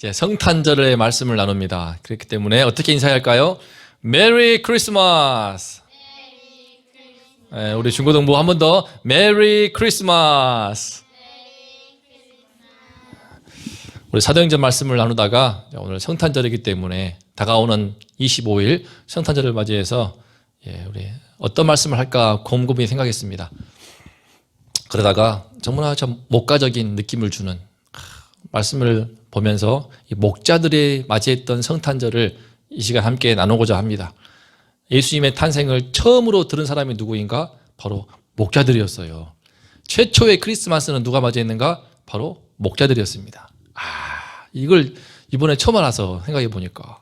이제 성탄절의 말씀을 나눕니다. 그렇기 때문에 어떻게 인사할까요? 메리 크리스마스. 네, 우리 중고등부 한 번 더 메리 크리스마스. 우리 사도행전 말씀을 나누다가 오늘 성탄절이기 때문에 다가오는 25일 성탄절을 맞이해서 우리 어떤 말씀을 할까 곰곰이 생각했습니다. 그러다가 정말 좀 목가적인 느낌을 주는 말씀을 보면서 이 목자들이 맞이했던 성탄절을 이 시간 함께 나누고자 합니다. 예수님의 탄생을 처음으로 들은 사람이 누구인가? 바로 목자들이었어요. 최초의 크리스마스는 누가 맞이했는가? 바로 목자들이었습니다. 이걸 이번에 처음 알아서 생각해 보니까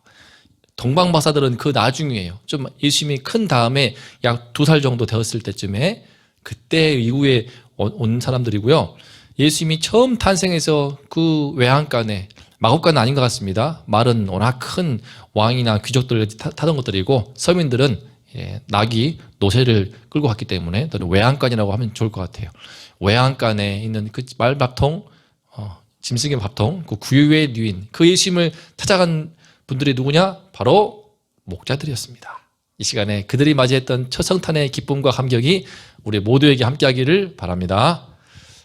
동방박사들은 그 나중이에요. 좀 예수님이 큰 다음에 약 2살 정도 되었을 때쯤에 그때 이후에 온 사람들이고요. 예수님이 처음 탄생해서 그 외양간에, 마곡간은 아닌 것 같습니다. 말은 워낙 큰 왕이나 귀족들 타던 것들이고 서민들은 나귀, 노새를 끌고 갔기 때문에 외양간이라고 하면 좋을 것 같아요. 외양간에 있는 그 말밥통, 짐승의 밥통, 그 구유의 누인, 그 예수님을 찾아간 분들이 누구냐? 바로 목자들이었습니다. 이 시간에 그들이 맞이했던 첫 성탄의 기쁨과 감격이 우리 모두에게 함께하기를 바랍니다.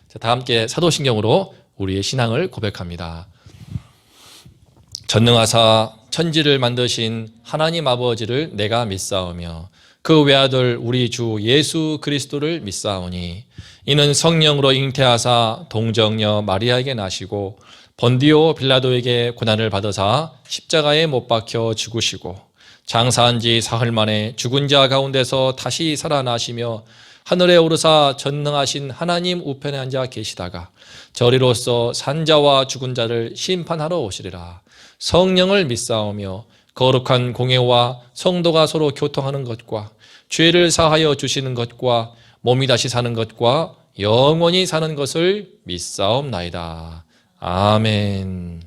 자, 다 함께 사도신경으로 우리의 신앙을 고백합니다. 전능하사 천지를 만드신 하나님 아버지를 내가 믿사오며 그 외아들 우리 주 예수 그리스도를 믿사오니 이는 성령으로 잉태하사 동정녀 마리아에게 나시고 본디오 빌라도에게 고난을 받으사 십자가에 못 박혀 죽으시고 장사한 지 사흘 만에 죽은 자 가운데서 다시 살아나시며 하늘에 오르사 전능하신 하나님 우편에 앉아 계시다가 저리로서 산자와 죽은 자를 심판하러 오시리라. 성령을 믿사오며 거룩한 공예와 성도가 서로 교통하는 것과 죄를 사하여 주시는 것과 몸이 다시 사는 것과 영원히 사는 것을 믿사옵나이다. 아멘.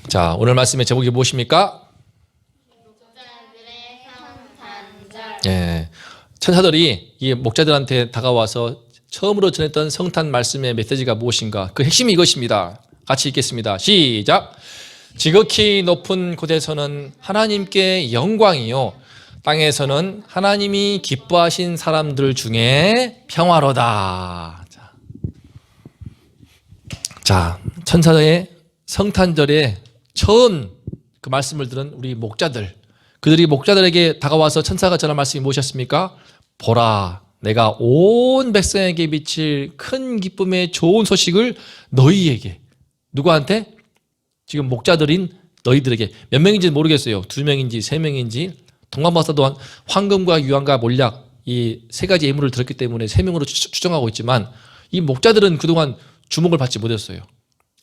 자, 오늘 말씀의 제목이 무엇입니까? 천사들이 이 목자들한테 다가와서 처음으로 전했던 성탄 말씀의 메시지가 무엇인가? 그 핵심이 이것입니다. 같이 읽겠습니다. 시작. 지극히 높은 곳에서는 하나님께 영광이요 땅에서는 하나님이 기뻐하신 사람들 중에 평화로다. 자, 천사의 성탄절에 처음 그 말씀을 들은 우리 목자들, 그들이 목자들에게 다가와서 천사가 전한 말씀이 무엇이었습니까? 보라, 내가 온 백성에게 미칠 큰 기쁨의 좋은 소식을 너희에게, 누구한테? 지금 목자들인 너희들에게. 몇 명인지 모르겠어요. 2명인지 3명인지. 동방박사도 황금과 유황과 몰약 이 3가지 예물을 들었기 때문에 3명으로 추정하고 있지만 이 목자들은 그동안 주목을 받지 못했어요.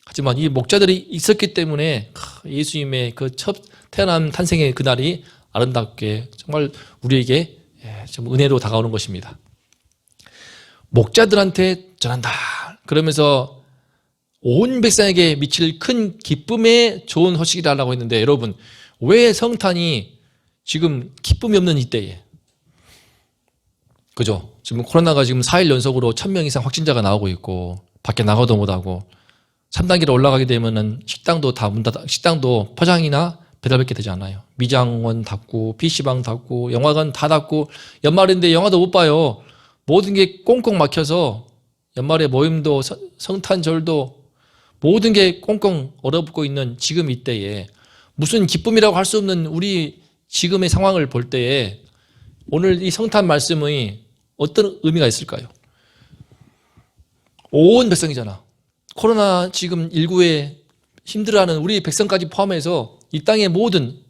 하지만 이 목자들이 있었기 때문에 예수님의 그 첫 태어난 탄생의 그날이 아름답게 정말 우리에게 좀 은혜로 다가오는 것입니다. 목자들한테 전한다. 그러면서 온 백성에게 미칠 큰 기쁨의 좋은 소식이라고 했는데 여러분, 왜 성탄이 지금 기쁨이 없는 이때에, 그죠? 지금 코로나가 지금 4일 연속으로 1000명 이상 확진자가 나오고 있고 밖에 나가도 못하고 3단계로 올라가게 되면은 식당도 다 문 닫아, 식당도 포장이나 배달밖에 되지 않아요. 미장원 닫고 PC방 닫고 영화관 다 닫고 연말인데 영화도 못 봐요. 모든 게 꽁꽁 막혀서 연말에 모임도 성탄절도 모든 게 꽁꽁 얼어붙고 있는 지금 이때에 무슨 기쁨이라고 할 수 없는 우리 지금의 상황을 볼 때에 오늘 이 성탄 말씀의 어떤 의미가 있을까요? 온 백성이잖아. 코로나 지금 19에 힘들어하는 우리 백성까지 포함해서 이 땅의 모든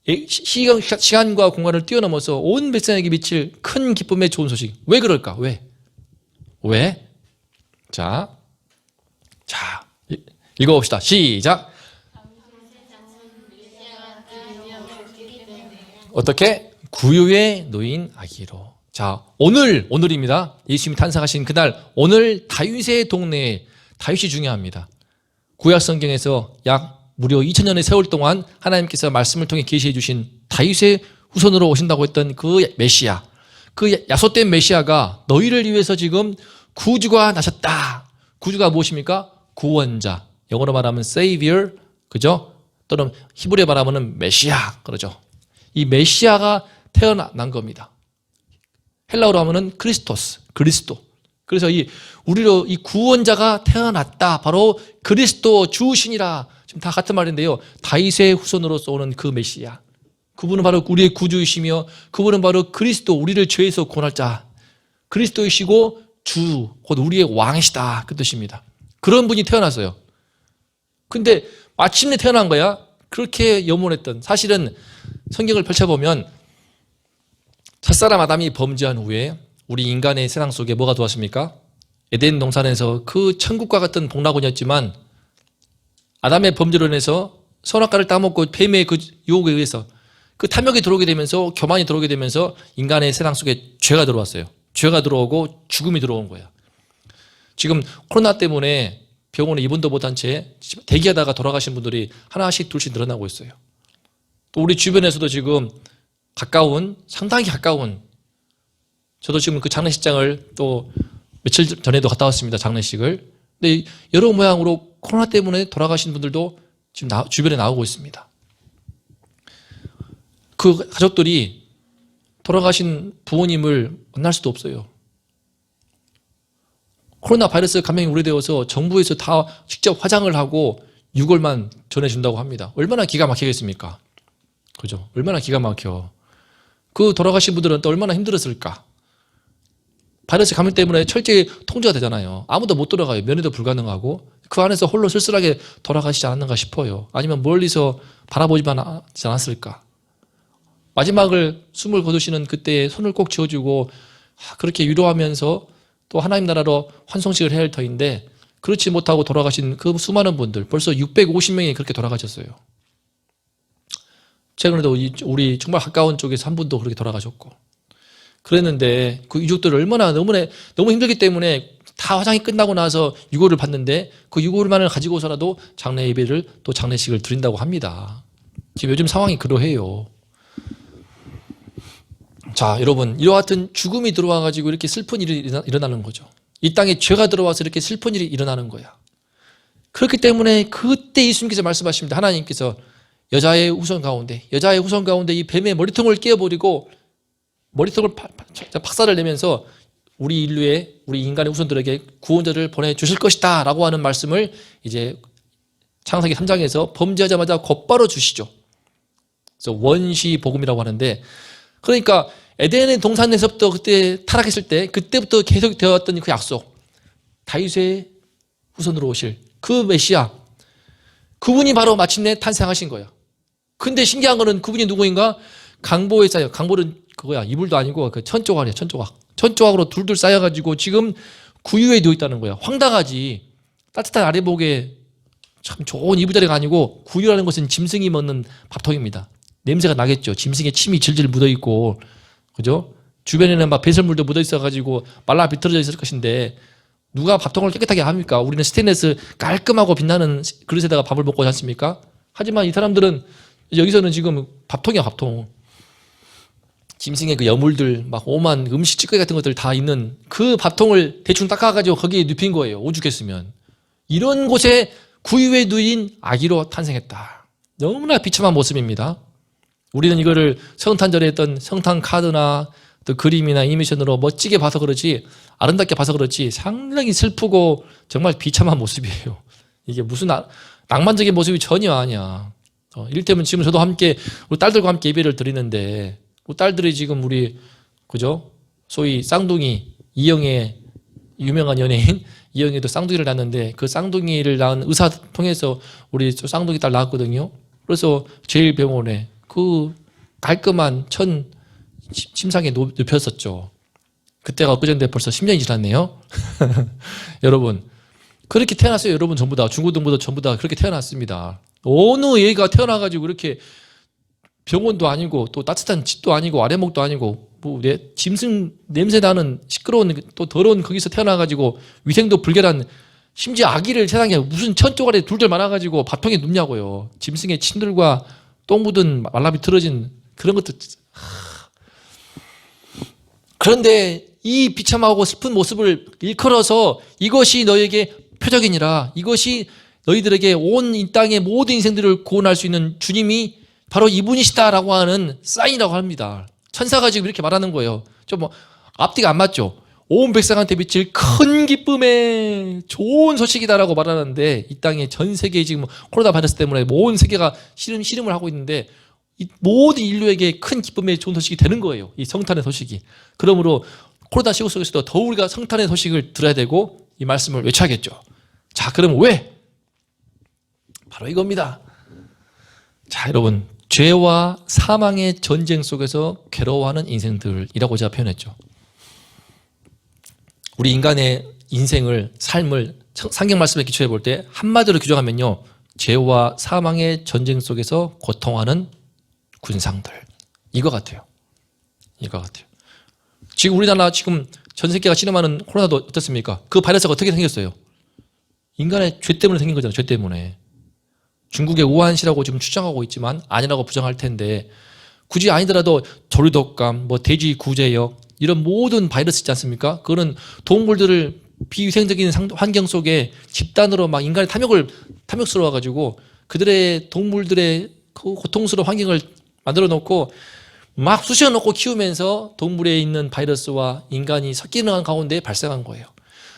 시간과 공간을 뛰어넘어서 온 백성에게 미칠 큰 기쁨의 좋은 소식. 왜 그럴까? 왜? 자, 읽어봅시다. 시작. 어떻게? 구유의 노인 아기로. 자, 오늘입니다. 예수님이 탄생하신 그날, 오늘 다윗의 동네에, 다윗이 중요합니다. 구약 성경에서 약 무려 2000년의 세월 동안 하나님께서 말씀을 통해 계시해 주신 다윗의 후손으로 오신다고 했던 그 메시아, 그 야속된 메시아가 너희를 위해서 지금 구주가 나셨다. 구주가 무엇입니까? 구원자, 영어로 말하면 Savior, 그죠? 또는 히브리어 말하면 메시아, 그러죠. 이 메시아가 태어난 겁니다. 헬라어로 하면은 크리스토스, 그리스도. 그래서 우리로 이 구원자가 태어났다. 바로 그리스도 주신이라. 지금 다 같은 말인데요. 다윗의 후손으로서 오는 그 메시아. 그분은 바로 우리의 구주이시며 그분은 바로 그리스도, 우리를 죄에서 구원할 자. 그리스도이시고 주, 곧 우리의 왕이시다. 그 뜻입니다. 그런 분이 태어났어요. 근데 마침내 태어난 거야. 그렇게 염원했던. 사실은 성경을 펼쳐보면 첫사람 아담이 범죄한 후에 우리 인간의 세상 속에 뭐가 들어왔습니까? 에덴 동산에서 그 천국과 같은 복락원이었지만 아담의 범죄로 인해서 선악과를 따먹고 뱀의 그 유혹에 의해서 그 탐욕이 들어오게 되면서 교만이 들어오게 되면서 인간의 세상 속에 죄가 들어왔어요. 죄가 들어오고 죽음이 들어온 거야. 지금 코로나 때문에 병원에 입원도 못한 채 대기하다가 돌아가신 분들이 하나씩 둘씩 늘어나고 있어요. 또 우리 주변에서도 지금 상당히 가까운, 저도 지금 그 장례식장을 또 며칠 전에도 갔다 왔습니다. 장례식을. 근데 여러 모양으로 코로나 때문에 돌아가신 분들도 지금 주변에 나오고 있습니다. 그 가족들이 돌아가신 부모님을 만날 수도 없어요. 코로나 바이러스 감염이 우려되어서 정부에서 다 직접 화장을 하고 유골만 전해준다고 합니다. 얼마나 기가 막히겠습니까? 그죠? 얼마나 기가 막혀. 그 돌아가신 분들은 또 얼마나 힘들었을까? 바이러스 감염 때문에 철저히 통제가 되잖아요. 아무도 못 돌아가요. 면회도 불가능하고 그 안에서 홀로 쓸쓸하게 돌아가시지 않았는가 싶어요. 아니면 멀리서 바라보지만 하지 않았을까? 마지막을 숨을 거두시는 그때에 손을 꼭 쥐어주고 그렇게 위로하면서 또 하나님 나라로 환송식을 해야 할 터인데 그렇지 못하고 돌아가신 그 수많은 분들, 벌써 650명이 그렇게 돌아가셨어요. 최근에도 우리 정말 가까운 쪽에서 한 분도 그렇게 돌아가셨고, 그랬는데 그 유족들 얼마나 너무 힘들기 때문에 다 화장이 끝나고 나서 유골을 받는데 그 유골만을 가지고서라도 장례 예배를 또 장례식을 드린다고 합니다. 지금 요즘 상황이 그러해요. 자, 여러분, 이와 같은 죽음이 들어와가지고 이렇게 슬픈 일이 일어나는 거죠. 이 땅에 죄가 들어와서 이렇게 슬픈 일이 일어나는 거야. 그렇기 때문에 그때 예수님께서 말씀하십니다. 하나님께서 여자의 후손 가운데 이 뱀의 머리통을 깨어버리고 머리통을 박살을 내면서 우리 인간의 후손들에게 구원자를 보내주실 것이다 라고 하는 말씀을 이제 창세기 3장에서 범죄하자마자 곧바로 주시죠. 그래서 원시 복음이라고 하는데, 그러니까 에덴의 동산에서부터 그때 타락했을 때 그때부터 계속 되어왔던 그 약속, 다윗의 후손으로 오실 그 메시아, 그분이 바로 마침내 탄생하신 거예요. 근데 신기한 거는 그분이 누구인가? 강보에 쌓여, 강보는 그거야, 이불도 아니고 그 천조각이야. 천조각으로 둘둘 쌓여가지고 지금 구유에 누워 있다는 거야. 황당하지. 따뜻한 아래복에 참 좋은 이부자리가 아니고, 구유라는 것은 짐승이 먹는 밥통입니다. 냄새가 나겠죠. 짐승의 침이 질질 묻어 있고, 그죠? 주변에는 막 배설물도 묻어 있어가지고 말라 비틀어져 있을 것인데 누가 밥통을 깨끗하게 합니까? 우리는 스테인레스 깔끔하고 빛나는 그릇에다가 밥을 먹고 하지 않습니까? 하지만 이 사람들은 여기서는 지금 밥통이야, 밥통. 짐승의 그 여물들, 막 오만 음식 찌꺼기 같은 것들 다 있는 그 밥통을 대충 닦아가지고 거기에 눕힌 거예요. 오죽했으면. 이런 곳에 구유에 누인 아기로 탄생했다. 너무나 비참한 모습입니다. 우리는 이거를 성탄절에 했던 성탄 카드나 또 그림이나 애니메이션으로 멋지게 봐서 그렇지, 아름답게 봐서 그렇지 상당히 슬프고 정말 비참한 모습이에요. 이게 무슨 낭만적인 모습이 전혀 아니야. 이를테면 지금 저도 함께 우리 딸들과 함께 예배를 드리는데, 우리 딸들이 지금 그죠? 소위 쌍둥이, 이영애, 유명한 연예인 이영애도 쌍둥이를 낳았는데 그 쌍둥이를 낳은 의사 통해서 우리 쌍둥이 딸 낳았거든요. 그래서 제일병원에 그 깔끔한 침상에 눕혔었죠. 그때가 엊그제인데 벌써 10년이 지났네요. 여러분, 그렇게 태어났어요. 여러분 전부 다, 중고등부도 전부 다 그렇게 태어났습니다. 어느 얘가 태어나가지고 이렇게 병원도 아니고 또 따뜻한 집도 아니고 아래목도 아니고 짐승 냄새 나는 시끄러운 또 더러운 거기서 태어나가지고 위생도 불결한, 심지어 아기를 세상에 무슨 천조가리 둘들 많아가지고 밥통에 눕냐고요. 짐승의 침들과 똥 묻은 말라비 틀어진 그런 것도. 그런데 이 비참하고 슬픈 모습을 일컬어서 이것이 너에게 표적이니라. 이것이 너희들에게 온 이 땅의 모든 인생들을 구원할 수 있는 주님이 바로 이분이시다라고 하는 사인이라고 합니다. 천사가 지금 이렇게 말하는 거예요. 좀 뭐 앞뒤가 안 맞죠? 온 백성한테 미칠 큰 기쁨의 좋은 소식이다라고 말하는데, 이 땅에 전 세계에 지금 코로나 바이러스 때문에 온 세계가 시름을 하고 있는데, 이 모든 인류에게 큰 기쁨의 좋은 소식이 되는 거예요. 이 성탄의 소식이. 그러므로 코로나 시국 속에서도 더 우리가 성탄의 소식을 들어야 되고 이 말씀을 외쳐야겠죠. 자, 그럼 왜? 바로 이겁니다. 자, 여러분, 죄와 사망의 전쟁 속에서 괴로워하는 인생들이라고 제가 표현했죠. 우리 인간의 인생을, 삶을 성경 말씀에 기초해 볼 때 한마디로 규정하면요, 죄와 사망의 전쟁 속에서 고통하는 군상들, 이거 같아요. 이거 같아요. 지금 우리나라 지금 전 세계가 실험하는 코로나도 어떻습니까? 그 바이러스가 어떻게 생겼어요? 인간의 죄 때문에 생긴 거잖아요. 죄 때문에. 중국의 우한시라고 지금 주장하고 있지만 아니라고 부정할 텐데, 굳이 아니더라도 조류독감, 뭐 돼지 구제역, 이런 모든 바이러스 있지 않습니까? 그거는 동물들을 비위생적인 환경 속에 집단으로 막 인간의 탐욕스러워가지고 그들의 동물들의 그 고통스러운 환경을 만들어 놓고 막 쑤셔 놓고 키우면서 동물에 있는 바이러스와 인간이 섞이는 가운데 발생한 거예요.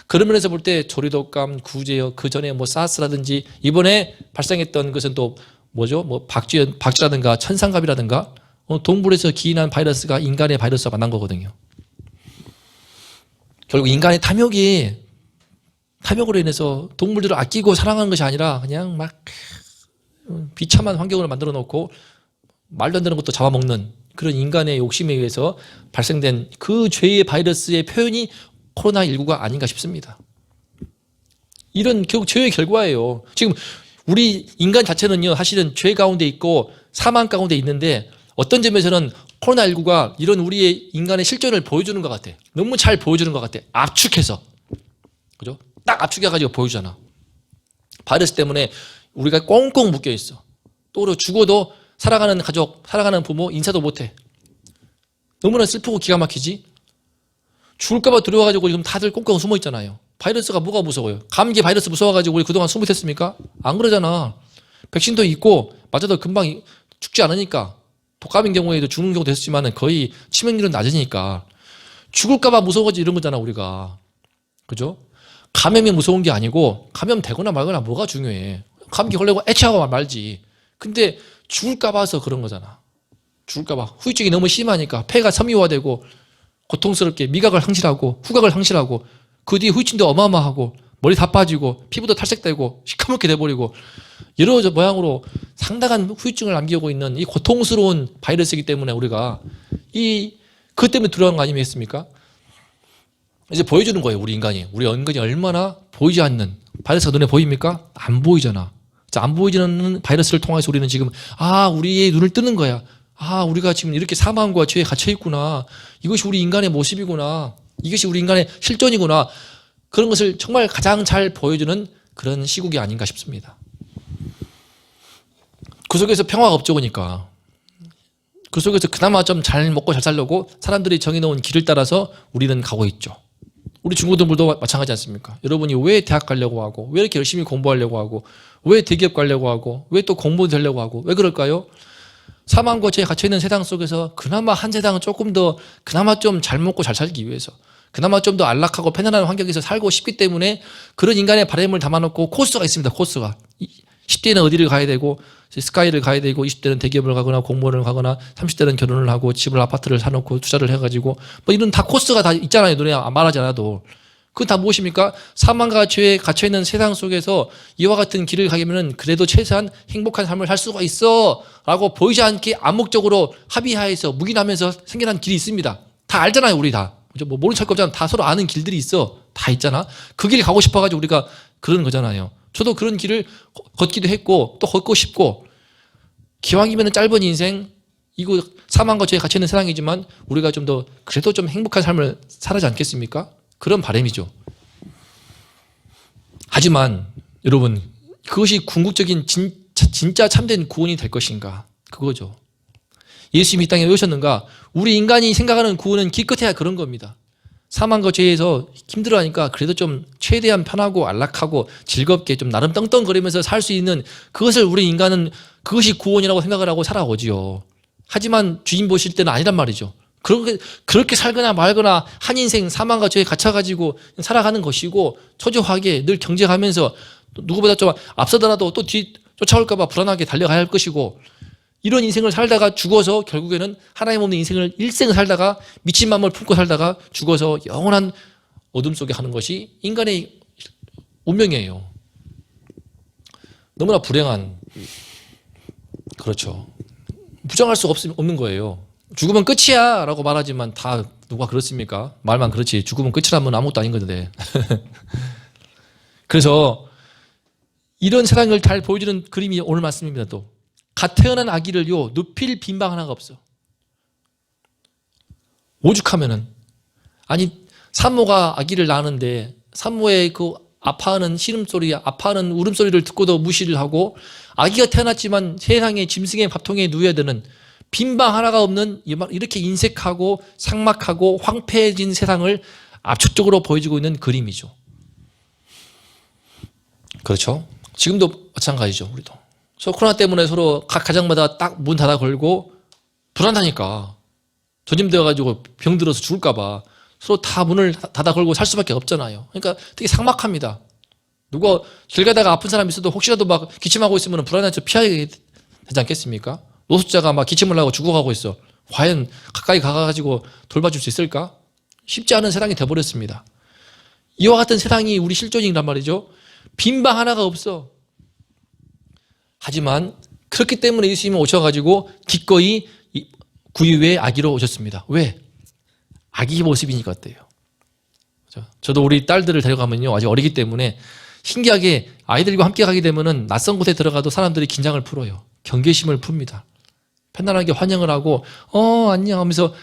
그런 면에서 볼 때 조류독감, 구제역, 그 전에 뭐 사스라든지 이번에 발생했던 것은 또 뭐죠? 뭐 박쥐라든가 천상갑이라든가 동물에서 기인한 바이러스가 인간의 바이러스와 만난 거거든요. 결국 인간의 탐욕으로 인해서 동물들을 아끼고 사랑하는 것이 아니라 그냥 막 비참한 환경을 만들어 놓고 말도 안 되는 것도 잡아먹는 그런 인간의 욕심에 의해서 발생된 그 죄의 바이러스의 표현이 코로나19가 아닌가 싶습니다. 이런 결국 죄의 결과예요. 지금 우리 인간 자체는요, 사실은 죄 가운데 있고 사망 가운데 있는데, 어떤 점에서는 코로나19가 이런 우리의 인간의 실존을 보여주는 것 같아. 너무 잘 보여주는 것 같아. 압축해서. 그죠? 딱 압축해가지고 보여주잖아. 바이러스 때문에 우리가 꽁꽁 묶여 있어. 또 그리고 죽어도 사랑하는 가족, 사랑하는 부모 인사도 못해. 너무나 슬프고 기가 막히지? 죽을까봐 두려워가지고 지금 다들 꽁꽁 숨어 있잖아요. 바이러스가 뭐가 무서워요? 감기 바이러스 무서워가지고 우리 그동안 숨어 있었습니까? 안 그러잖아. 백신도 있고 맞아도 금방 죽지 않으니까. 독감인 경우에도 죽는 경우도 있었지만 거의 치명률은 낮으니까. 죽을까봐 무서워가지고 이런 거잖아, 우리가. 그죠? 감염이 무서운 게 아니고, 감염 되거나 말거나 뭐가 중요해. 감기 걸리고 애취하고 말지. 근데 죽을까봐서 그런 거잖아. 죽을까봐. 후유증이 너무 심하니까 폐가 섬유화되고 고통스럽게 미각을 상실하고 후각을 상실하고 그 뒤에 후유증도 어마어마하고 머리 다 빠지고 피부도 탈색되고 시커멓게 돼버리고 여러 모양으로 상당한 후유증을 남기고 있는 이 고통스러운 바이러스이기 때문에 우리가 그것 때문에 두려운 거 아니겠습니까? 이제 보여주는 거예요, 우리 인간이 얼마나 보이지 않는 바이러스가 눈에 보입니까? 안 보이잖아. 안 보이지는 바이러스를 통해서 우리는 지금 우리의 눈을 뜨는 거야. 우리가 지금 이렇게 사망과 죄에 갇혀 있구나. 이것이 우리 인간의 모습이구나. 이것이 우리 인간의 실존이구나. 그런 것을 정말 가장 잘 보여주는 그런 시국이 아닌가 싶습니다. 그 속에서 평화가 없죠, 그러니까. 그 속에서 그나마 좀 잘 먹고 잘 살려고 사람들이 정해놓은 길을 따라서 우리는 가고 있죠. 우리 중고등부도 마찬가지 않습니까? 여러분이 왜 대학 가려고 하고, 왜 이렇게 열심히 공부하려고 하고, 왜 대기업 가려고 하고, 왜 또 공무원 되려고 하고, 왜 그럴까요? 사망과 죄에 갇혀있는 세상 속에서 그나마 한 세상은 조금 더 그나마 좀 잘 먹고 잘 살기 위해서, 그나마 좀 더 안락하고 편안한 환경에서 살고 싶기 때문에 그런 인간의 바람을 담아놓고 코스가 있습니다. 코스가. 10대는 어디를 가야 되고 스카이를 가야 되고 20대는 대기업을 가거나 공무원을 가거나 30대는 결혼을 하고 집을 아파트를 사놓고 투자를 해가지고 뭐 이런 다 코스가 다 있잖아요. 눈에 말하지 않아도. 그건 다 무엇입니까? 사망과 죄에 갇혀있는 세상 속에서 이와 같은 길을 가려면 그래도 최소한 행복한 삶을 살 수가 있어 라고 보이지 않게 암묵적으로 합의하에서 묵인하면서 생겨난 길이 있습니다. 다 알잖아요, 우리 다. 뭐 모른 척 없잖아. 다 서로 아는 길들이 있어. 다 있잖아. 그 길 가고 싶어가지고 우리가 그러는 거잖아요. 저도 그런 길을 걷기도 했고 또 걷고 싶고, 기왕이면 짧은 인생, 이거 사망과 죄에 갇혀있는 세상이지만 우리가 좀 더 그래도 좀 행복한 삶을 살아지 않겠습니까? 그런 바람이죠. 하지만 여러분, 그것이 궁극적인 진짜 참된 구원이 될 것인가? 그거죠. 예수님이 이 땅에 오셨는가? 우리 인간이 생각하는 구원은 기껏해야 그런 겁니다. 사망과 죄에서 힘들어하니까 그래도 좀 최대한 편하고 안락하고 즐겁게 좀 나름 떵떵거리면서 살 수 있는 그것을 우리 인간은 그것이 구원이라고 생각을 하고 살아오지요. 하지만 주님 보실 때는 아니란 말이죠. 그렇게 살거나 말거나 한 인생 사망과 죄에 갇혀가지고 살아가는 것이고 초조하게 늘 경쟁하면서 누구보다 좀 앞서더라도 또 뒤 쫓아올까봐 불안하게 달려가야 할 것이고 이런 인생을 살다가 죽어서 결국에는 하나님 없는 인생을 일생을 살다가 미친 마음을 품고 살다가 죽어서 영원한 어둠 속에 하는 것이 인간의 운명이에요. 너무나 불행한, 그렇죠. 부정할 수 없는 거예요. 죽으면 끝이야 라고 말하지만 다 누가 그렇습니까? 말만 그렇지 죽으면 끝이라면 아무것도 아닌 건데. 그래서 이런 세상을 잘 보여주는 그림이 오늘 말씀입니다. 또 갓 태어난 아기를요 눕힐 빈방 하나가 없어. 오죽하면은 아니 산모가 아기를 낳는데 산모의 그 아파하는 신음소리, 아파하는 울음소리를 듣고도 무시를 하고 아기가 태어났지만 세상에 짐승의 밥통에 누워야 되는 빈방 하나가 없는 이렇게 인색하고 삭막하고 황폐해진 세상을 압축적으로 보여주고 있는 그림이죠. 그렇죠? 지금도 마찬가지죠. 우리도. 그래서 코로나 때문에 서로 각 가정마다 딱 문 닫아 걸고 불안하니까 전염되어가지고 병들어서 죽을까봐 서로 다 문을 닫아 걸고 살 수밖에 없잖아요. 그러니까 되게 삭막합니다. 누가 길 가다가 아픈 사람이 있어도 혹시라도 막 기침하고 있으면 불안해서 피하게 되지 않겠습니까? 노숙자가 막 기침을 하고 죽어가고 있어. 과연 가까이 가가지고 돌봐줄 수 있을까? 쉽지 않은 세상이 돼버렸습니다. 이와 같은 세상이 우리 실존이란 말이죠. 빈방 하나가 없어. 하지만 그렇기 때문에 예수님은 오셔가지고 기꺼이 구유의 아기로 오셨습니다. 왜? 아기 모습이니까 어때요? 저도 우리 딸들을 데려가면요 아직 어리기 때문에 신기하게 아이들과 함께 가게 되면은 낯선 곳에 들어가도 사람들이 긴장을 풀어요. 경계심을 풉니다. 편안하게 환영을 하고 안녕 하면서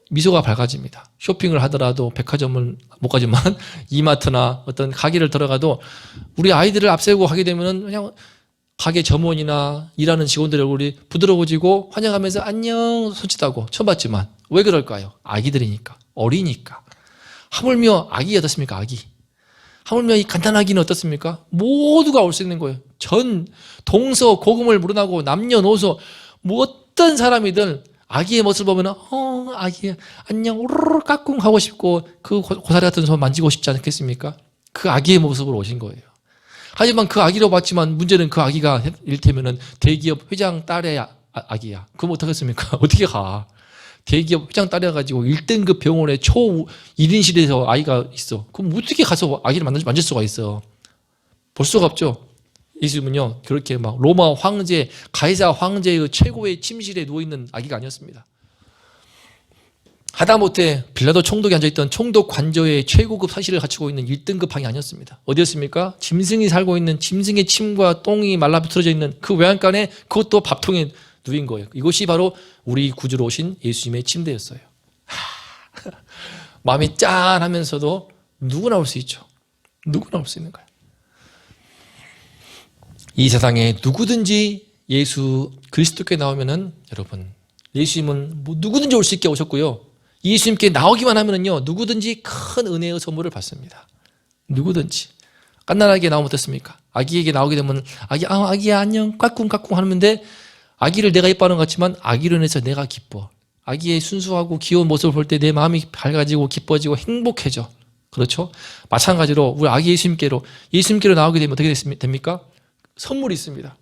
미소가 밝아집니다. 쇼핑을 하더라도 백화점을 못 가지만 이마트나 어떤 가게를 들어가도 우리 아이들을 앞세우고 가게 되면은 그냥 가게 점원이나 일하는 직원들의 얼굴이 부드러워지고 환영하면서 안녕 손짓하고 처음 봤지만 왜 그럴까요? 아기들이니까, 어리니까. 하물며 아기 어떻습니까? 아기. 하물며 이 간단하기는 어떻습니까? 모두가 올 수 있는 거예요. 전 동서 고금을 물어나고 남녀노소 어떤 사람이든 아기의 모습을 보면 아기 안녕 오르르 까꿍 하고 싶고 그 고사리 같은 손 만지고 싶지 않겠습니까? 그 아기의 모습으로 오신 거예요. 하지만 그 아기로 봤지만 문제는 그 아기가 이를테면은 대기업 회장 딸의 아기야. 그럼 어떻겠습니까? 어떻게 가? 대기업 회장 딸이어가지고 1등급 병원에 초 1인실에서 아이가 있어. 그럼 어떻게 가서 아기를 만질 수가 있어? 볼 수가 없죠. 예수님은요, 그렇게 막 로마 황제, 가이사 황제의 최고의 침실에 누워있는 아기가 아니었습니다. 하다못해 빌라도 총독이 앉아있던 총독 관저의 최고급 사실을 갖추고 있는 1등급 방이 아니었습니다. 어디였습니까? 짐승이 살고 있는 짐승의 침과 똥이 말라붙어져 있는 그 외양간에 그것도 밥통에 누인 거예요. 이것이 바로 우리 구주로 오신 예수님의 침대였어요. 마음이 짠하면서도 누구나 올 수 있죠. 누구나 올 수 있는 거예요. 이 세상에 누구든지 예수 그리스도께 나오면은 여러분 예수님은 누구든지 올 수 있게 오셨고요. 예수님께 나오기만 하면은요 누구든지 큰 은혜의 선물을 받습니다. 누구든지 깐난하게 나오면 어떻습니까? 아기에게 나오게 되면 아기야 안녕 까꿍까꿍 하는데 아기를 내가 예뻐하는 것 같지만 아기로 인해서 내가 기뻐. 아기의 순수하고 귀여운 모습을 볼 때 내 마음이 밝아지고 기뻐지고 행복해져. 그렇죠? 마찬가지로 우리 아기 예수님께로 나오게 되면 어떻게 됩니까? 선물이 있습니다.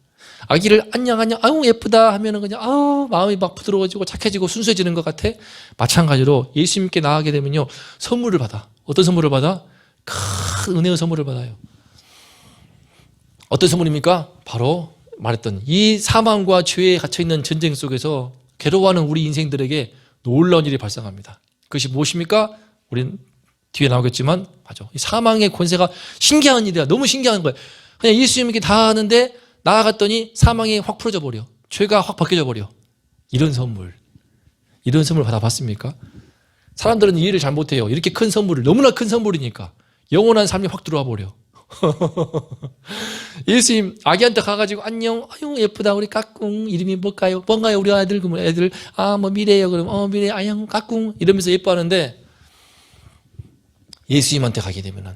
아기를 안녕 아유 예쁘다 하면은 그냥 마음이 막 부드러워지고 착해지고 순수해지는 것 같아. 마찬가지로 예수님께 나가게 되면요 선물을 받아. 어떤 선물을 받아? 큰 은혜의 선물을 받아요. 어떤 선물입니까? 바로 말했던 이 사망과 죄에 갇혀있는 전쟁 속에서 괴로워하는 우리 인생들에게 놀라운 일이 발생합니다. 그것이 무엇입니까? 우린 뒤에 나오겠지만 맞아. 이 사망의 권세가 신기한 일이야. 너무 신기한 거야. 그냥 예수님께 다 하는데 나아갔더니 사망이 확 풀어져 버려. 죄가 확 벗겨져 버려. 이런 선물 받아봤습니까? 사람들은 이해를 잘 못해요. 이렇게 큰 선물을, 너무나 큰 선물이니까 영원한 삶이 확 들어와 버려. 예수님 아기한테 가가지고 안녕 아유 예쁘다 우리 까꿍 이름이 뭔가요 우리 아들 그러면 애들 뭐 미래예요 그럼 미래 아영 까꿍 이러면서 예뻐하는데 예수님한테 가게 되면은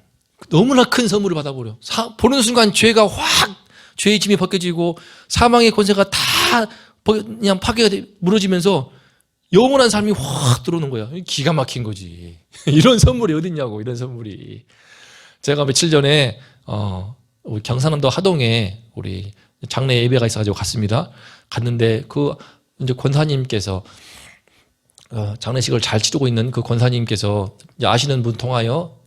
너무나 큰 선물을 받아버려. 보는 순간 죄가 확, 죄의 짐이 벗겨지고 사망의 권세가 다 그냥 파괴가 무너지면서 영원한 삶이 확 들어오는 거야. 기가 막힌 거지. 이런 선물이 어딨냐고, 이런 선물이. 제가 며칠 전에 우리 경상남도 하동에 우리 장례 예배가 있어가지고 갔습니다. 갔는데 그 이제 권사님께서 장례식을 잘 치르고 있는 그 권사님께서 아시는 분 통하여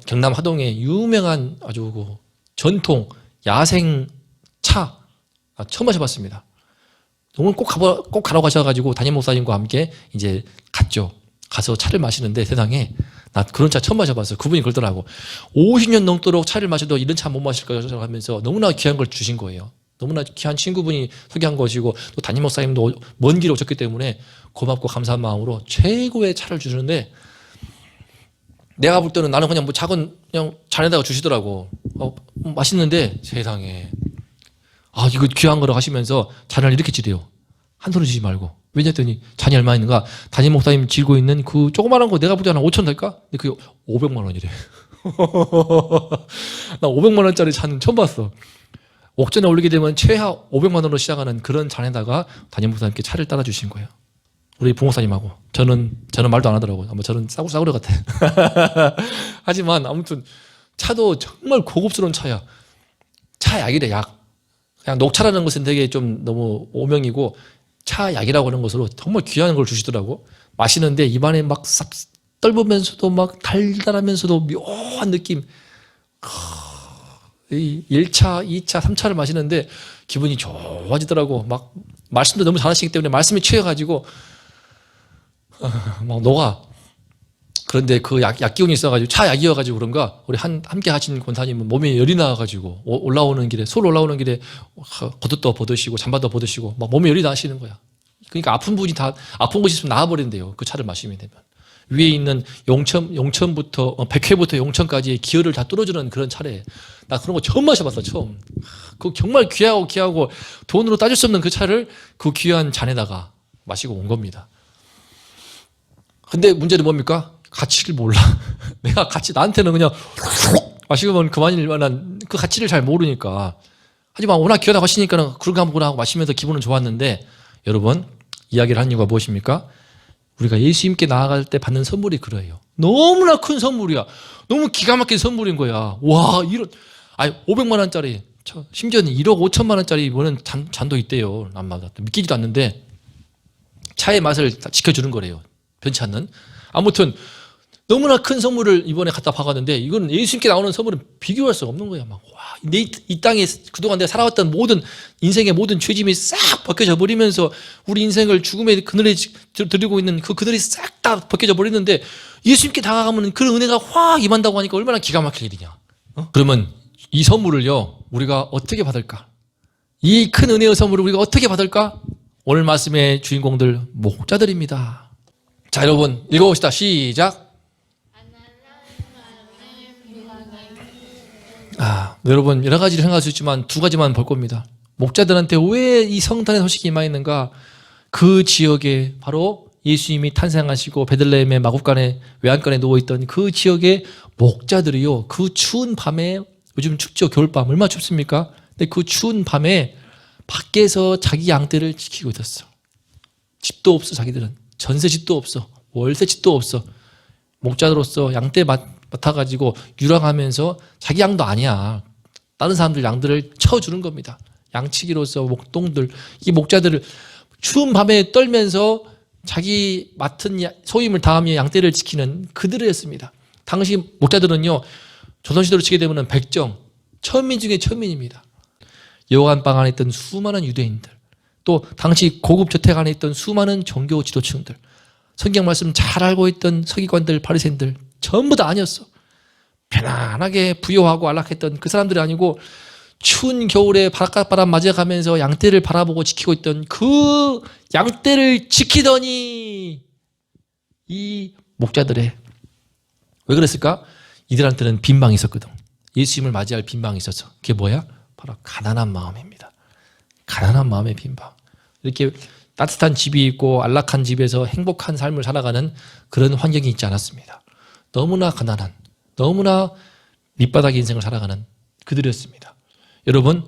경남 하동에 유명한 아주 그 전통 야생 차 처음 마셔봤습니다. 오늘 꼭 가라고 하셔가지고 담임 목사님과 함께 이제 갔죠. 가서 차를 마시는데 세상에 나 그런 차 처음 마셔봤어요. 그분이 그러더라고. 50년 넘도록 차를 마셔도 이런 차 못 마실 거라고 하면서 너무나 귀한 걸 주신 거예요. 너무나 귀한 친구분이 소개한 것이고 또 담임 목사님도 먼 길 오셨기 때문에 고맙고 감사한 마음으로 최고의 차를 주시는데 내가 볼 때는 나는 그냥 뭐 작은 그냥 잔에다가 주시더라고. 맛있는데 세상에 이거 귀한 거라고 하시면서 잔을 이렇게 지대요. 한 손으로 주지 말고. 왜냐했더니 잔이 얼마 있는가? 담임 목사님 쥐고 있는 그 조그만한 거 내가 보자 한 5천 될까? 근데 그게 500만 원이래. 나 500만 원짜리 잔 처음 봤어. 옥전에 올리게 되면 최하 500만 원으로 시작하는 그런 잔에다가 담임 목사님께 차를 따라 주신 거예요. 우리 부목사님하고. 저는 말도 안 하더라고요. 아마 저는 싸구려 같아. 하지만 아무튼 차도 정말 고급스러운 차야. 차 약이래, 약. 그냥 녹차라는 것은 되게 좀 너무 오명이고 차 약이라고 하는 것으로 정말 귀한 걸 주시더라고. 마시는데 입안에 막 싹 떫으면서도 막 달달하면서도 묘한 느낌. 이 1차, 2차, 3차를 마시는데 기분이 좋아지더라고. 막 말씀도 너무 잘하시기 때문에 말씀에 취해가지고 막 녹아. 그런데 그 약 기운이 있어가지고 차 약이어가지고 그런가 우리 함께 하신 권사님은 몸에 열이 나가지고 올라오는 길에 서울 올라오는 길에 겉옷도 벗으시고 잠바도 벗으시고 막 몸에 열이 나시는 거야. 그러니까 아픈 곳이 있으면 나아버린대요. 그 차를 마시면 되면 위에 있는 용천부터 백회부터 용천까지의 기혈을 다 뚫어주는 그런 차래. 나 그런 거 처음 마셔봤어. 처음. 그 정말 귀하고 돈으로 따질 수 없는 그 차를 그 귀한 잔에다가 마시고 온 겁니다. 근데 문제는 뭡니까? 가치를 몰라. 내가 나한테는 그냥 마시면 그만일 만한 그 가치를 잘 모르니까. 하지만 워낙 귀하다고 하시니까는 그런가 보구나 하고 마시면서 기분은 좋았는데 여러분, 이야기를 한 이유가 무엇입니까? 우리가 예수님께 나아갈 때 받는 선물이 그래요. 너무나 큰 선물이야. 너무 기가 막힌 선물인 거야. 와, 500만 원짜리, 심지어는 1억 5천만 원짜리 보는 잔도 있대요. 남마다. 믿기지도 않는데 차의 맛을 지켜주는 거래요. 변치 않는. 아무튼 너무나 큰 선물을 이번에 갖다 박았는데 이건 예수님께 나오는 선물은 비교할 수 없는 거야. 막 와, 이 땅에 그동안 내가 살아왔던 인생의 모든 죄짐이 싹 벗겨져 버리면서 우리 인생을 죽음의 그늘에 들이고 있는 그 그늘이 싹 다 벗겨져 버리는데 예수님께 다가가면 그런 은혜가 확 임한다고 하니까 얼마나 기가 막힐 일이냐. 그러면 이 선물을요 우리가 어떻게 받을까? 이 큰 은혜의 선물을 우리가 어떻게 받을까? 오늘 말씀의 주인공들 목자들입니다. 자, 여러분 읽어봅시다. 시작. 여러분 여러 가지를 생각할 수 있지만 두 가지만 볼 겁니다. 목자들한테 왜 이 성탄의 소식이 임하였는가? 그 지역에 바로 예수님이 탄생하시고 베들레헴의 마구간에 외양간에 누워있던 그 지역의 목자들이요, 그 추운 밤에, 요즘 춥죠? 겨울밤 얼마나 춥습니까? 근데 그 추운 밤에 밖에서 자기 양떼를 지키고 있었어. 집도 없어. 자기들은 전세집도 없어. 월세집도 없어. 목자로서 양떼 맡아가지고 유랑하면서 자기 양도 아니야. 다른 사람들 양들을 쳐주는 겁니다. 양치기로서 목동들, 이 목자들을 추운 밤에 떨면서 자기 맡은 소임을 다하며 양떼를 지키는 그들이었습니다. 당시 목자들은요, 조선시대로 치게 되면 백정, 천민 중에 천민입니다. 여호와방 안에 있던 수많은 유대인들, 또 당시 고급 저택 안에 있던 수많은 종교 지도층들, 성경 말씀 잘 알고 있던 서기관들, 바리새인들 전부 다 아니었어. 편안하게 부유하고 안락했던 그 사람들이 아니고 추운 겨울에 바깥바람 맞아가면서 양떼를 바라보고 지키고 있던 그 양떼를 지키더니 이 목자들의, 왜 그랬을까? 이들한테는 빈방이 있었거든. 예수님을 맞이할 빈방이 있었어. 그게 뭐야? 바로 가난한 마음입니다. 가난한 마음의 빈방. 이렇게 따뜻한 집이 있고 안락한 집에서 행복한 삶을 살아가는 그런 환경이 있지 않았습니다. 너무나 가난한, 너무나 밑바닥 인생을 살아가는 그들이었습니다. 여러분,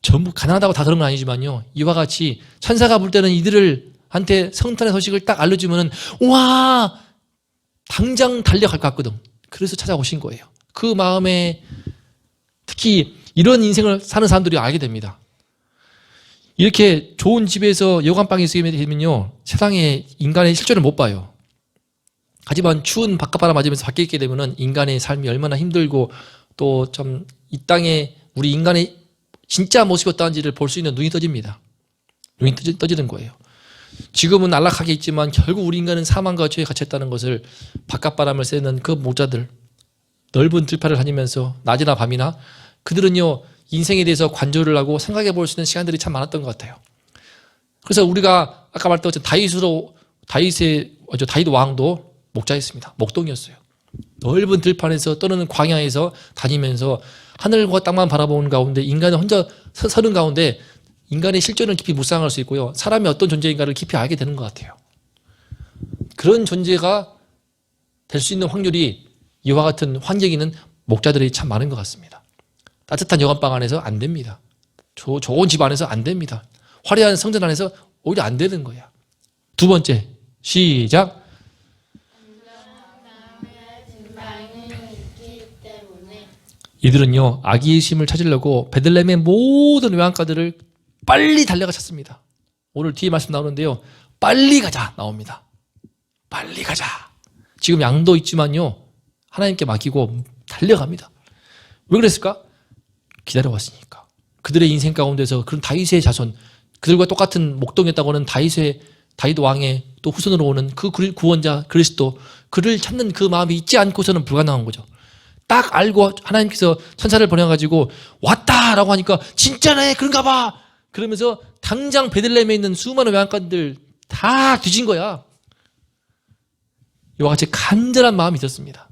전부 가난하다고 다 그런 건 아니지만요, 이와 같이 천사가 볼 때는 이들한테 성탄의 소식을 딱 알려주면은 와, 당장 달려갈 것 같거든. 그래서 찾아오신 거예요. 그 마음에 특히 이런 인생을 사는 사람들이 알게 됩니다. 이렇게 좋은 집에서 여관방에 있게 되면요, 세상에 인간의 실존을 못 봐요. 하지만 추운 바깥바람 맞으면서 밖에 있게 되면은 인간의 삶이 얼마나 힘들고 또 좀 이 땅에 우리 인간의 진짜 모습이 어떠한지를 볼 수 있는 눈이 떠집니다. 눈이 떠지는 거예요. 지금은 안락하게 있지만 결국 우리 인간은 사망과 죄에 갇혔다는 것을 바깥바람을 쐬는 그 목자들, 넓은 들판을 다니면서 낮이나 밤이나 그들은요, 인생에 대해서 관조를 하고 생각해 볼 수 있는 시간들이 참 많았던 것 같아요. 그래서 우리가 아까 말했던 다윗 왕도 목자였습니다. 목동이었어요. 넓은 들판에서 떠르는 광야에서 다니면서 하늘과 땅만 바라보는 가운데 인간은 혼자 서는 가운데 인간의 실존을 깊이 묵상할 수 있고요, 사람이 어떤 존재인가를 깊이 알게 되는 것 같아요. 그런 존재가 될 수 있는 확률이 이와 같은 환경이 있는 목자들이 참 많은 것 같습니다. 따뜻한 여관방 안에서 안 됩니다. 좋은 집 안에서 안 됩니다. 화려한 성전 안에서 오히려 안 되는 거야. 두 번째, 시작. 이들은요, 아기 예수님을 찾으려고 베들레헴의 모든 외양가들을 빨리 달려가 찾습니다. 오늘 뒤에 말씀 나오는데요, 빨리 가자 나옵니다. 빨리 가자. 지금 양도 있지만요, 하나님께 맡기고 달려갑니다. 왜 그랬을까? 기다려왔으니까. 그들의 인생 가운데서 그런 다윗의 자손, 그들과 똑같은 목동이었다고는 다윗 왕의 또 후손으로 오는 그 구원자 그리스도, 그를 찾는 그 마음이 있지 않고서는 불가능한 거죠. 딱 알고 하나님께서 천사를 보내가지고 왔다라고 하니까 진짜네, 그런가 봐 그러면서 당장 베들레헴에 있는 수많은 외양간들 다 뒤진 거야. 이와 같이 간절한 마음이 있었습니다.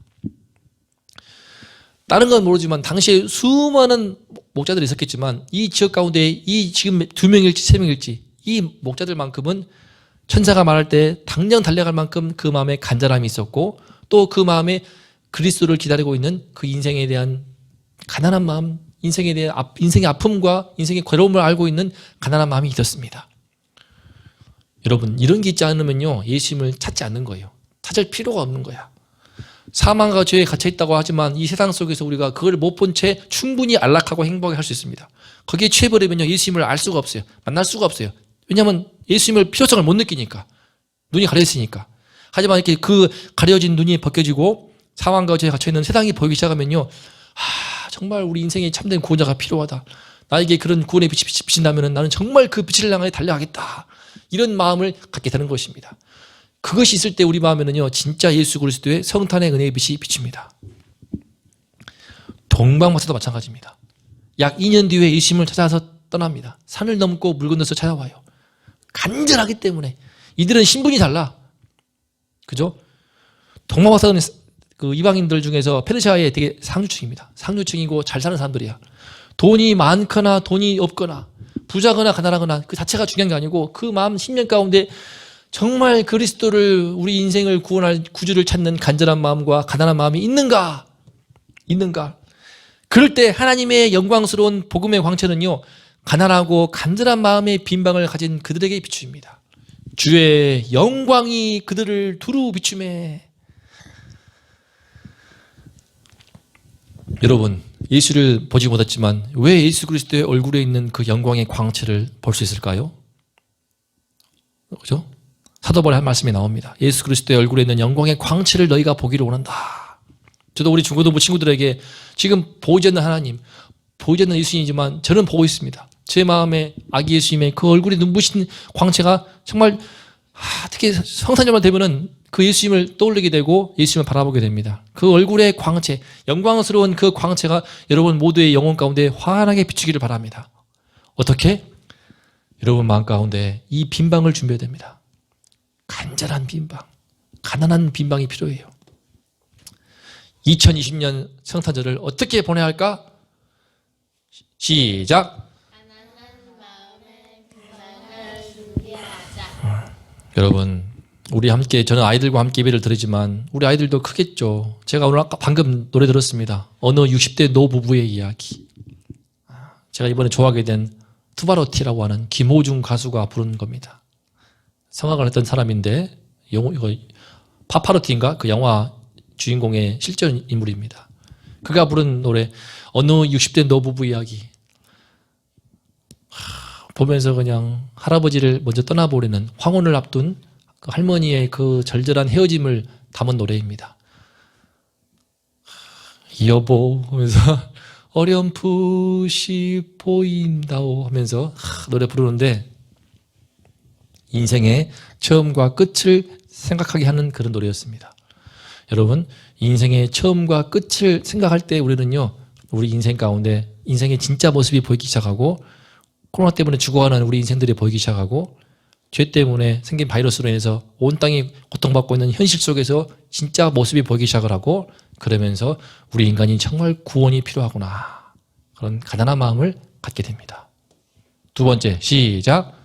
다른 건 모르지만 당시에 수많은 목자들이 있었겠지만 이 지역 가운데 이 지금 2명일지 3명일지 이 목자들만큼은 천사가 말할 때 당장 달려갈 만큼 그 마음에 간절함이 있었고, 또 그 마음에 그리스도를 기다리고 있는 그 인생에 대한 가난한 마음, 인생에 대한 인생의 아픔과 인생의 괴로움을 알고 있는 가난한 마음이 있었습니다. 여러분, 이런 게 있지 않으면요, 예수님을 찾지 않는 거예요. 찾을 필요가 없는 거야. 사망과 죄에 갇혀 있다고 하지만 이 세상 속에서 우리가 그걸 못 본 채 충분히 안락하고 행복하게 할 수 있습니다. 거기에 취해버리면요, 예수님을 알 수가 없어요. 만날 수가 없어요. 왜냐하면 예수님을 필요성을 못 느끼니까. 눈이 가려있으니까. 하지만 이렇게 그 가려진 눈이 벗겨지고 사망과 죄에 갇혀있는 세상이 보이기 시작하면요, 정말 우리 인생에 참된 구원자가 필요하다. 나에게 그런 구원의 빛이 비친다면 나는 정말 그 빛을 향해 달려가겠다. 이런 마음을 갖게 되는 것입니다. 그것이 있을 때 우리 마음에는요, 진짜 예수 그리스도의 성탄의 은혜의 빛이 비칩니다. 동방마사도 마찬가지입니다. 약 2년 뒤에 예수님을 찾아서 떠납니다. 산을 넘고 물 건너서 찾아와요. 간절하기 때문에. 이들은 신분이 달라. 그죠? 동방마사는 그 이방인들 중에서 페르시아의 되게 상류층입니다. 상류층이고 잘 사는 사람들이야. 돈이 많거나 돈이 없거나 부자거나 가난하거나 그 자체가 중요한 게 아니고 그 마음 심령 가운데 정말 그리스도를, 우리 인생을 구원할 구주를 찾는 간절한 마음과 가난한 마음이 있는가? 그럴 때 하나님의 영광스러운 복음의 광채는요, 가난하고 간절한 마음의 빈방을 가진 그들에게 비춥니다. 주의 영광이 그들을 두루 비추매. 여러분, 예수를 보지 못했지만 왜 예수 그리스도의 얼굴에 있는 그 영광의 광채를 볼 수 있을까요? 그죠? 사도 바울의 한 말씀이 나옵니다. 예수 그리스도의 얼굴에 있는 영광의 광채를 너희가 보기를 원한다. 저도 우리 중고등부 친구들에게 지금 보이지 않는 하나님, 보이지 않는 예수님이지만 저는 보고 있습니다. 제 마음에 아기 예수님의 그 얼굴에 눈부신 광채가 정말 특히 성탄절만 되면은 그 예수님을 떠올리게 되고 예수님을 바라보게 됩니다. 그 얼굴의 광채, 영광스러운 그 광채가 여러분 모두의 영혼 가운데 환하게 비추기를 바랍니다. 어떻게? 여러분 마음 가운데 이 빈방을 준비해야 됩니다. 간절한 빈방, 가난한 빈방이 필요해요. 2020년 성탄절을 어떻게 보내야 할까? 시작. 가난한 마음의 빈방을 준비하자. 여러분, 우리 함께, 저는 아이들과 함께 예배를 드리지만 우리 아이들도 크겠죠. 제가 오늘 아까 방금 노래 들었습니다. 어느 60대 노부부의 이야기. 제가 이번에 좋아하게 된 투바로티라고 하는 김호중 가수가 부른 겁니다. 성악을 했던 사람인데 이거 파파로티인가? 그 영화 주인공의 실존 인물입니다. 그가 부른 노래 어느 60대 노부부 이야기. 보면서 그냥 할아버지를 먼저 떠나보려는 황혼을 앞둔 그 할머니의 그 절절한 헤어짐을 담은 노래입니다. 여보 하면서 어렴풋이 보인다오 하면서 노래 부르는데 인생의 처음과 끝을 생각하게 하는 그런 노래였습니다. 여러분, 인생의 처음과 끝을 생각할 때 우리는요, 우리 인생 가운데 인생의 진짜 모습이 보이기 시작하고 코로나 때문에 죽어가는 우리 인생들이 보이기 시작하고 죄 때문에 생긴 바이러스로 인해서 온 땅이 고통받고 있는 현실 속에서 진짜 모습이 보이기 시작을 하고 그러면서 우리 인간이 정말 구원이 필요하구나 그런 가난한 마음을 갖게 됩니다. 두 번째 시작.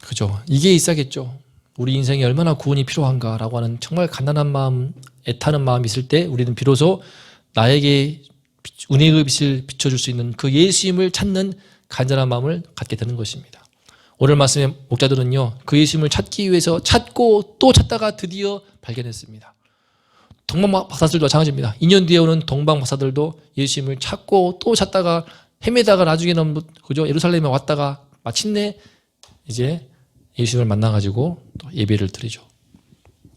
그죠. 이게 있어야겠죠. 우리 인생에 얼마나 구원이 필요한가라고 하는 정말 가난한 마음, 애타는 마음이 있을 때 우리는 비로소 나에게 은혜의 빛을 비춰줄 수 있는 그 예수님을 찾는 간절한 마음을 갖게 되는 것입니다. 오늘 말씀의 목자들은요, 그 예수님을 찾기 위해서 찾고 또 찾다가 드디어 발견했습니다. 동방 박사들도 마찬가지입니다. 2년 뒤에 오는 동방 박사들도 예수님을 찾고 또 찾다가 헤매다가 나중에는 그죠, 예루살렘에 왔다가 마침내 이제 예수님을 만나가지고 또 예배를 드리죠.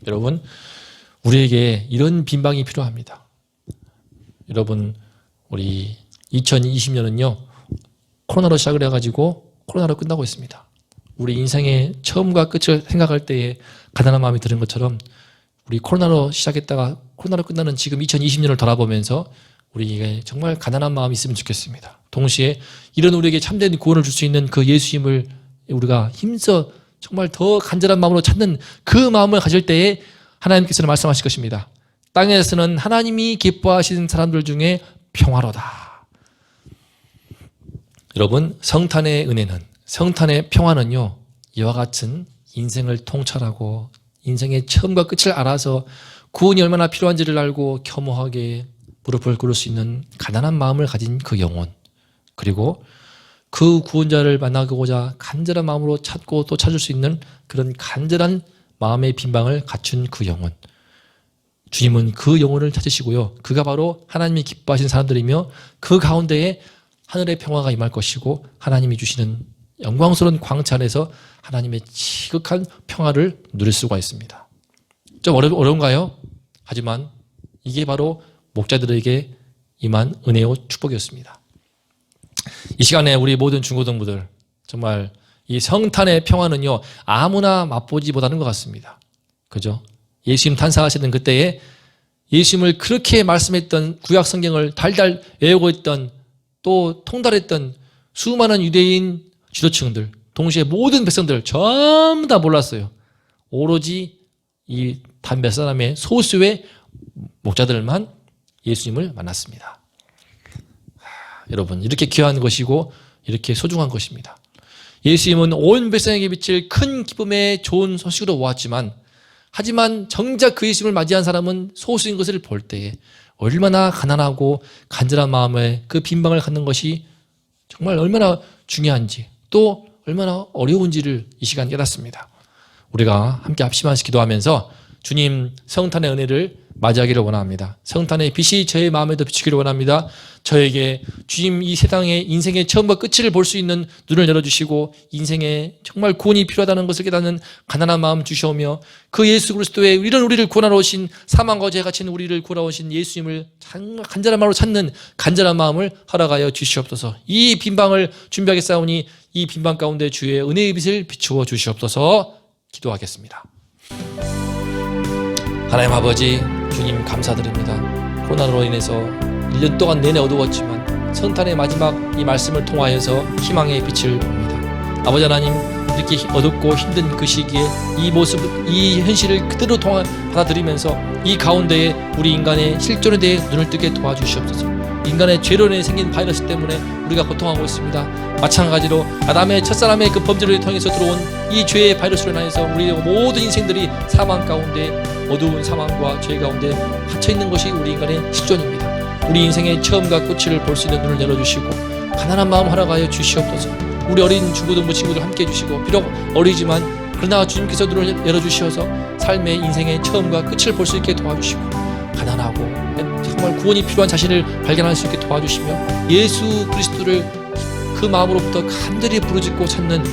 여러분, 우리에게 이런 빈방이 필요합니다. 여러분, 우리 2020년은요 코로나로 시작을 해가지고 코로나로 끝나고 있습니다. 우리 인생의 처음과 끝을 생각할 때에 가난한 마음이 드는 것처럼 우리 코로나로 시작했다가 코로나로 끝나는 지금 2020년을 돌아보면서 우리에게 정말 가난한 마음이 있으면 좋겠습니다. 동시에 이런 우리에게 참된 구원을 줄 수 있는 그 예수님을 우리가 힘써 정말 더 간절한 마음으로 찾는 그 마음을 가질 때에 하나님께서는 말씀하실 것입니다. 땅에서는 하나님이 기뻐하시는 사람들 중에 평화로다. 여러분, 성탄의 은혜는, 성탄의 평화는요, 이와 같은 인생을 통찰하고 인생의 처음과 끝을 알아서 구원이 얼마나 필요한지를 알고 겸허하게 무릎을 꿇을 수 있는 가난한 마음을 가진 그 영혼, 그리고 그 구원자를 만나고자 간절한 마음으로 찾고 또 찾을 수 있는 그런 간절한 마음의 빈방을 갖춘 그 영혼, 주님은 그 영혼을 찾으시고요, 그가 바로 하나님이 기뻐하시는 사람들이며 그 가운데에 하늘의 평화가 임할 것이고 하나님이 주시는 영광스러운 광채 안에서 하나님의 지극한 평화를 누릴 수가 있습니다. 좀 어려운가요? 하지만 이게 바로 목자들에게 임한 은혜요 축복이었습니다. 이 시간에 우리 모든 중고등부들 정말 이 성탄의 평화는요 아무나 맛보지 못하는 것 같습니다. 그죠? 예수님 탄생하시는 그때에 예수님을 그렇게 말씀했던 구약 성경을 달달 외우고 있던 또 통달했던 수많은 유대인 지도층들, 동시에 모든 백성들 전부 다 몰랐어요. 오로지 이 단 몇 사람의 소수의 목자들만 예수님을 만났습니다. 여러분, 이렇게 귀한 것이고 이렇게 소중한 것입니다. 예수님은 온 백성에게 비칠 큰 기쁨의 좋은 소식으로 모았지만, 하지만 정작 그 예수님을 맞이한 사람은 소수인 것을 볼 때에 얼마나 가난하고 간절한 마음에 그 빈방을 갖는 것이 정말 얼마나 중요한지, 또 얼마나 어려운지를 이 시간 깨닫습니다. 우리가 함께 합심하시 기도하면서 주님 성탄의 은혜를 맞이하기를 원합니다. 성탄의 빛이 저의 마음에도 비추기를 원합니다. 저에게 주님 이 세상의 인생의 처음과 끝을 볼 수 있는 눈을 열어주시고 인생에 정말 구원이 필요하다는 것을 깨닫는 가난한 마음 주시오며, 그 예수 그리스도의 이런 우리를 구원하러 오신, 사망과 죄에 갇힌 우리를 구원하러 오신 예수님을 간절한 마음으로 찾는 간절한 마음을 허락하여 주시옵소서. 이 빈방을 준비하겠사오니 이 빈방 가운데 주의 은혜의 빛을 비추어 주시옵소서. 기도하겠습니다. 하나님 아버지, 주님 감사드립니다. 코로나로 인해서 1년 동안 내내 어두웠지만 성탄의 마지막 이 말씀을 통하여서 희망의 빛을 봅니다. 아버지 하나님, 이렇게 어둡고 힘든 그 시기에 이 모습, 이 현실을 그대로 받아들이면서 이 가운데에 우리 인간의 실존에 대해 눈을 뜨게 도와주시옵소서. 인간의 죄로 인해 생긴 바이러스 때문에 우리가 고통하고 있습니다. 마찬가지로 아담의 첫사람의 그 범죄를 통해서 들어온 이 죄의 바이러스로 인해서 우리의 모든 인생들이 사망 가운데, 어두운 사망과 죄 가운데 갇혀 있는 것이 우리 인간의 실존입니다. 우리 인생의 처음과 끝을 볼 수 있는 눈을 열어주시고 가난한 마음 허락하여 주시옵소서. 우리 어린 중고등부 친구들 함께 해주시고, 비록 어리지만 그러나 주님께서 눈을 열어주셔서 삶의 인생의 처음과 끝을 볼 수 있게 도와주시고, 가난하고 정말 구원이 필요한 자신을 발견할 수 있게 도와주시며, 예수 그리스도를 그 마음으로부터 간절히 부르짖고 찾는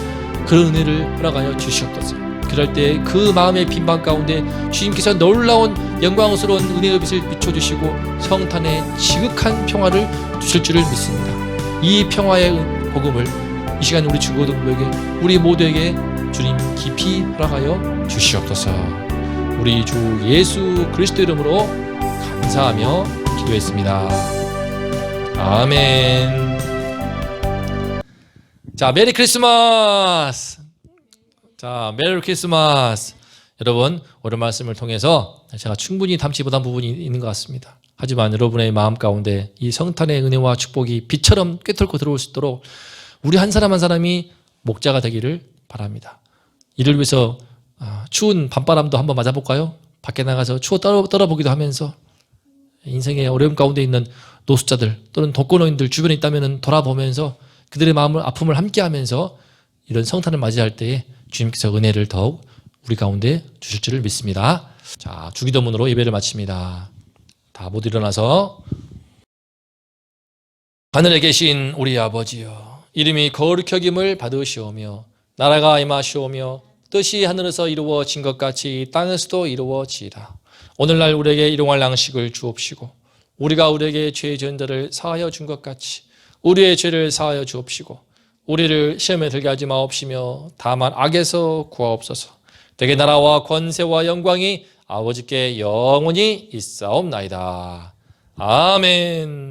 그런 은혜를 허락하여 주시옵소서. 그럴 때 그 마음의 빈방 가운데 주님께서 놀라운 영광스러운 은혜의 빛을 비춰주시고 성탄의 지극한 평화를 주실 줄을 믿습니다. 이 평화의 복음을 이 시간 우리 중고등부에게, 우리 모두에게 주님 깊이 허락하여 주시옵소서. 우리 주 예수 그리스도 이름으로 감사하며 기도했습니다. 아멘. 자, 메리 크리스마스. 자, 메리 크리스마스. 여러분, 오늘 말씀을 통해서 제가 충분히 담지 못한 부분이 있는 것 같습니다. 하지만 여러분의 마음 가운데 이 성탄의 은혜와 축복이 빛처럼 꿰뚫고 들어올 수 있도록 우리 한 사람 한 사람이 목자가 되기를 바랍니다. 이를 위해서 추운 밤바람도 한번 맞아볼까요? 밖에 나가서 추워 떨어보기도 하면서 인생의 어려움 가운데 있는 노숙자들 또는 독거노인들 주변에 있다면 돌아보면서 그들의 마음을, 아픔을 함께하면서 이런 성탄을 맞이할 때에 주님께서 은혜를 더욱 우리 가운데 주실 줄을 믿습니다. 자, 주기도문으로 예배를 마칩니다. 다 모두 일어나서. 하늘에 계신 우리 아버지여, 이름이 거룩히 여김을 받으시오며 나라가 임하시오며 뜻이 하늘에서 이루어진 것 같이 땅에서도 이루어지이다. 오늘날 우리에게 일용할 양식을 주옵시고 우리가 우리에게 죄의 전자를 사하여 준 것 같이 우리의 죄를 사하여 주옵시고 우리를 시험에 들게 하지 마옵시며 다만 악에서 구하옵소서. 대개 나라와 권세와 영광이 아버지께 영원히 있사옵나이다. 아멘.